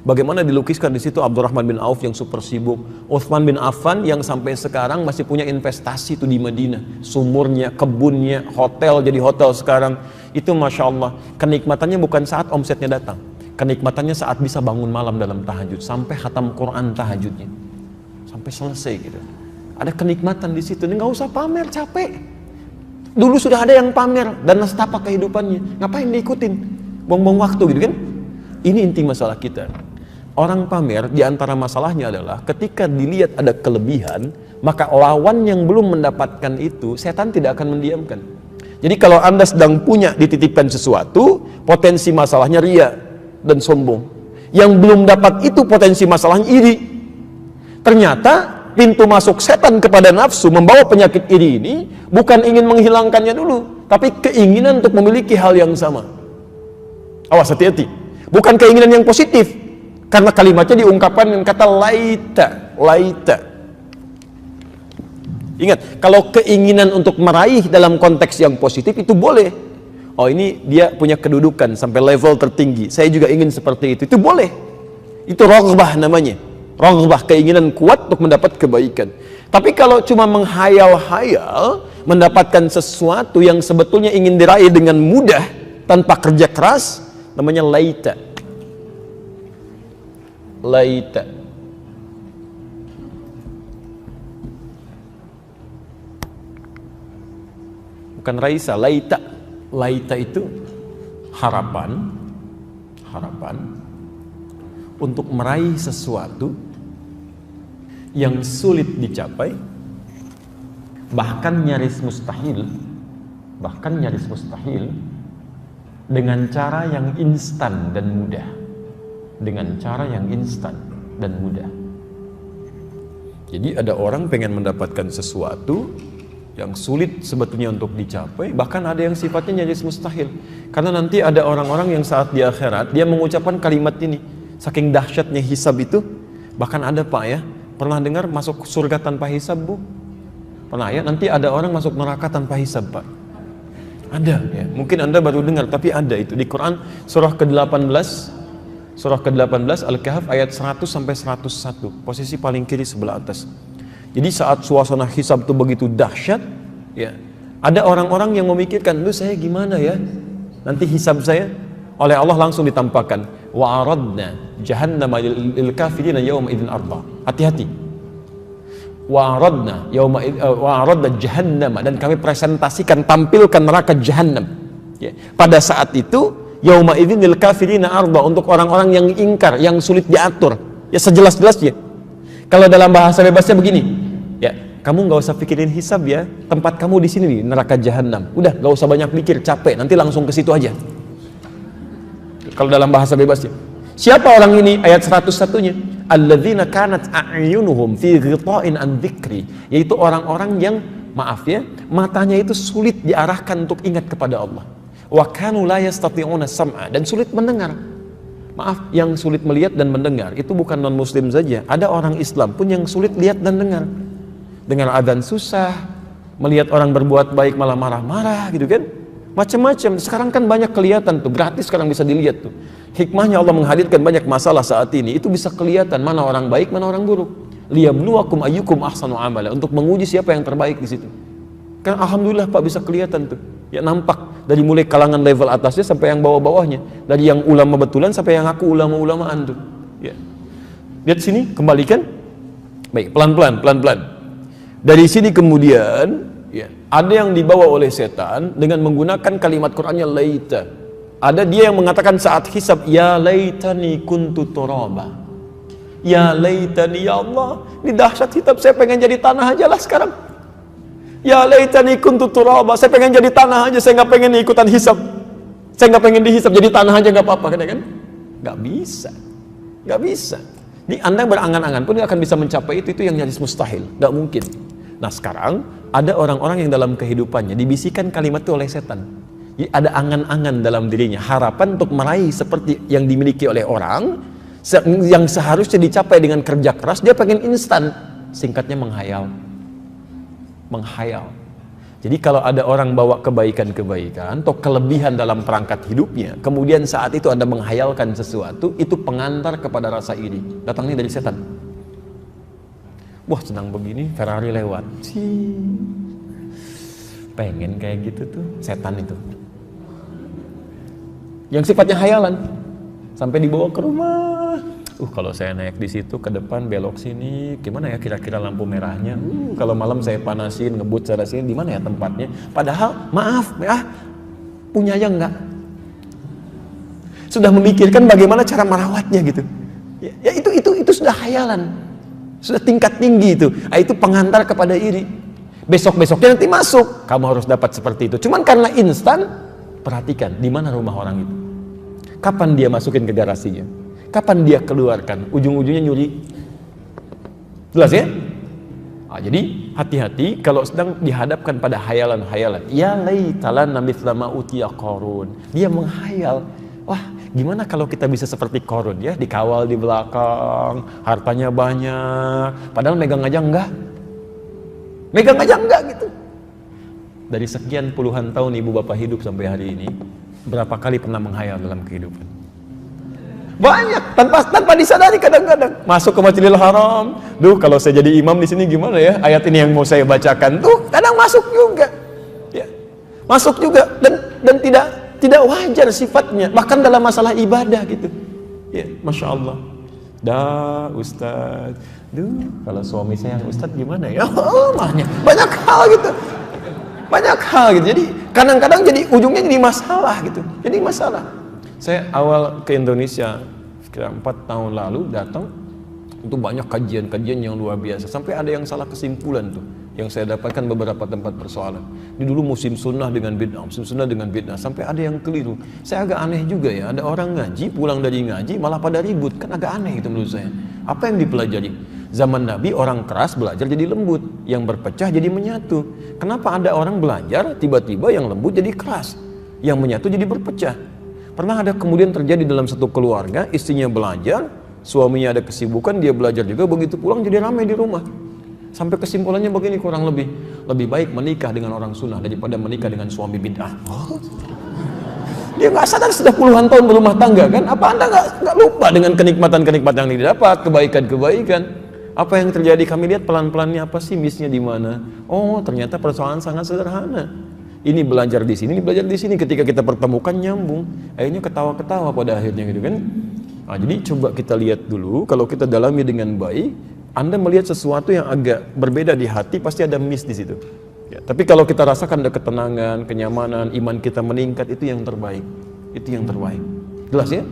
Bagaimana dilukiskan di situ Abdurrahman bin Auf yang super sibuk, Utsman bin Affan yang sampai sekarang masih punya investasi tuh di Madinah, sumurnya, kebunnya, hotel jadi hotel sekarang. Itu masya Allah, kenikmatannya bukan saat omsetnya datang, kenikmatannya saat bisa bangun malam dalam tahajud, sampai khatam Quran tahajudnya, sampai selesai gitu. Ada kenikmatan di situ, nggak usah pamer, capek. Dulu sudah ada yang pamer dan nestapa kehidupannya, ngapain diikutin? Buang-buang waktu gitu kan? Ini inti masalah kita. Orang pamer diantara masalahnya adalah ketika dilihat ada kelebihan, maka lawan yang belum mendapatkan itu, setan tidak akan mendiamkan. Jadi kalau Anda sedang punya dititipkan sesuatu, potensi masalahnya ria dan sombong. Yang belum dapat itu potensi masalahnya iri. Ternyata pintu masuk setan kepada nafsu membawa penyakit iri ini bukan ingin menghilangkannya dulu, tapi keinginan untuk memiliki hal yang sama. Awas, hati-hati. Bukan keinginan yang positif. Karena kalimatnya diungkapkan dengan kata laita. Ingat, kalau keinginan untuk meraih dalam konteks yang positif itu boleh. Oh, ini dia punya kedudukan sampai level tertinggi, saya juga ingin seperti itu boleh. Itu raghbah namanya. Raghbah, keinginan kuat untuk mendapat kebaikan. Tapi kalau cuma menghayal-hayal mendapatkan sesuatu yang sebetulnya ingin diraih dengan mudah tanpa kerja keras, namanya laita. Bukan raisa, laita itu harapan untuk meraih sesuatu yang sulit dicapai, bahkan nyaris mustahil dengan cara yang instan dan mudah. Jadi ada orang pengen mendapatkan sesuatu yang sulit sebetulnya untuk dicapai, bahkan ada yang sifatnya nyaris mustahil. Karena nanti ada orang-orang yang saat di akhirat dia mengucapkan kalimat ini, saking dahsyatnya hisab itu. Bahkan ada Pak ya, pernah dengar masuk surga tanpa hisab Bu? Pernah ya? Nanti ada orang masuk neraka tanpa hisab Pak. Ada ya, mungkin Anda baru dengar, tapi ada itu di Quran surah ke-18 Al-Kahf ayat 100 sampai 101, posisi paling kiri sebelah atas. Jadi saat suasana hisab itu begitu dahsyat ya, ada orang-orang yang memikirkan, lu saya gimana ya nanti hisab saya. Oleh Allah langsung ditampakkan, wa aradna jahannama lil kafirina yawma idzin arda. Hati-hati. Wa aradna jahannama, dan kami presentasikan, tampilkan neraka jahannam ya. Pada saat itu yauma idzin lil kafirina arda, untuk orang-orang yang ingkar, yang sulit diatur ya, sejelas-jelasnya. Kalau dalam bahasa bebasnya begini ya, kamu nggak usah pikirin hisab ya, tempat kamu di sini nih, neraka jahanam. Udah, nggak usah banyak mikir, capek, nanti langsung ke situ aja. Kalau dalam bahasa bebasnya. Siapa orang ini? Ayat 101-nya. Alladzina kanat a'yunuhum fi ghita'in an dzikri, yaitu orang-orang yang, maaf ya, matanya itu sulit diarahkan untuk ingat kepada Allah. Wa kanu la yastati'una sam'a, dan sulit mendengar. Maaf, yang sulit melihat dan mendengar itu bukan non muslim saja, ada orang Islam pun yang sulit lihat dan dengar. Dengar adzan susah, melihat orang berbuat baik malah marah-marah gitu kan, macam-macam. Sekarang kan banyak kelihatan tuh, gratis sekarang bisa dilihat tuh. Hikmahnya Allah menghadirkan banyak masalah saat ini, itu bisa kelihatan mana orang baik, mana orang buruk. Liyabluwakum ayyukum ahsanu amala, untuk menguji siapa yang terbaik di situ. Kan alhamdulillah Pak, bisa kelihatan tuh. Ya, nampak dari mulai kalangan level atasnya sampai yang bawah-bawahnya, dari yang ulama betulan sampai yang aku ulama-ulamaan tuh ya. Lihat sini, kembalikan. Baik, pelan-pelan dari sini. Kemudian ya, ada yang dibawa oleh setan dengan menggunakan kalimat Qur'annya laita. Ada dia yang mengatakan saat hisab, ya laitani kuntu turaba, ya laitani, ya Allah ini dahsyat hisab, saya pengen jadi tanah aja lah sekarang. Ya laitani kuntu turaba, saya pengen jadi tanah aja, saya nggak pengen ikutan hisab, saya nggak pengen dihisab, jadi tanah aja nggak apa-apa kan? Nggak bisa. Ini Anda berangan-angan pun nggak akan bisa mencapai itu yang nyaris mustahil, nggak mungkin. Nah sekarang ada orang-orang yang dalam kehidupannya dibisikkan kalimat itu oleh setan. Jadi ada angan-angan dalam dirinya, harapan untuk meraih seperti yang dimiliki oleh orang, yang seharusnya dicapai dengan kerja keras, dia pengen instan. Singkatnya menghayal. Jadi kalau ada orang bawa kebaikan-kebaikan atau kelebihan dalam perangkat hidupnya, kemudian saat itu Anda menghayalkan sesuatu, itu pengantar kepada rasa iri. Datangnya dari setan. Wah, senang begini, Ferrari lewat. Pengen kayak gitu tuh, setan itu. Yang sifatnya hayalan. Sampai dibawa ke rumah. Kalau saya naik di situ ke depan belok sini, gimana ya kira-kira lampu merahnya? Kalau malam saya panasin, ngebut sana sini, di mana ya tempatnya? Padahal maaf, punya aja enggak. Sudah memikirkan bagaimana cara merawatnya gitu. Ya itu sudah hayalan. Sudah tingkat tinggi itu. Itu pengantar kepada iri. Besok-besoknya nanti masuk, kamu harus dapat seperti itu. Cuman karena instan, perhatikan di mana rumah orang itu. Kapan dia masukin ke garasinya? Kapan dia keluarkan? Ujung-ujungnya nyuri. Jelas ya? Jadi hati-hati kalau sedang dihadapkan pada hayalan-hayalan. Ya laitalan mithla ma utiya Qarun. Dia menghayal, wah gimana kalau kita bisa seperti Qarun ya, dikawal di belakang, hartanya banyak, padahal megang aja enggak. Megang aja enggak gitu. Dari sekian puluhan tahun ibu bapak hidup sampai hari ini, berapa kali pernah menghayal dalam kehidupan? Banyak, tanpa disadari kadang-kadang. Masuk ke Masjidil Haram, kalau saya jadi imam di sini gimana ya? Ayat ini yang mau saya bacakan tuh kadang masuk juga. Ya. Masuk juga dan tidak wajar sifatnya, bahkan dalam masalah ibadah gitu. Ya, Masya Allah. Ustaz. Kalau suami saya yang Ustaz gimana ya? Banyak hal gitu. Banyak hal gitu. Jadi kadang-kadang jadi ujungnya jadi masalah gitu. Jadi masalah. Saya awal ke Indonesia sekitar 4 tahun lalu datang, itu banyak kajian-kajian yang luar biasa. Sampai ada yang salah kesimpulan tuh, yang saya dapatkan beberapa tempat persoalan. Ini dulu musim sunnah dengan bid'ah, musim sunnah dengan bid'ah. Sampai ada yang keliru. Saya agak aneh juga ya, ada orang ngaji, pulang dari ngaji malah pada ribut. Kan agak aneh itu menurut saya. Apa yang dipelajari? Zaman Nabi orang keras belajar jadi lembut, yang berpecah jadi menyatu. Kenapa ada orang belajar tiba-tiba yang lembut jadi keras, yang menyatu jadi berpecah? Pernah ada kemudian terjadi dalam satu keluarga, istrinya belajar, suaminya ada kesibukan, dia belajar juga, begitu pulang jadi ramai di rumah. Sampai kesimpulannya begini kurang lebih baik menikah dengan orang sunnah daripada menikah dengan suami bid'ah. Dia nggak sadar sudah puluhan tahun berumah tangga kan? Apa Anda nggak lupa dengan kenikmatan-kenikmatan yang didapat, kebaikan-kebaikan? Apa yang terjadi? Kami lihat pelan-pelannya apa sih missnya di mana? Oh, ternyata persoalan sangat sederhana. Ini belajar di sini, ini belajar di sini. Ketika kita pertemukan nyambung, akhirnya ketawa-ketawa pada akhirnya gitu kan. Jadi coba kita lihat dulu, kalau kita dalami dengan baik, Anda melihat sesuatu yang agak berbeda di hati, pasti ada miss di situ. Ya, tapi kalau kita rasakan ada ketenangan, kenyamanan, iman kita meningkat, itu yang terbaik. Itu yang terbaik. Jelas ya?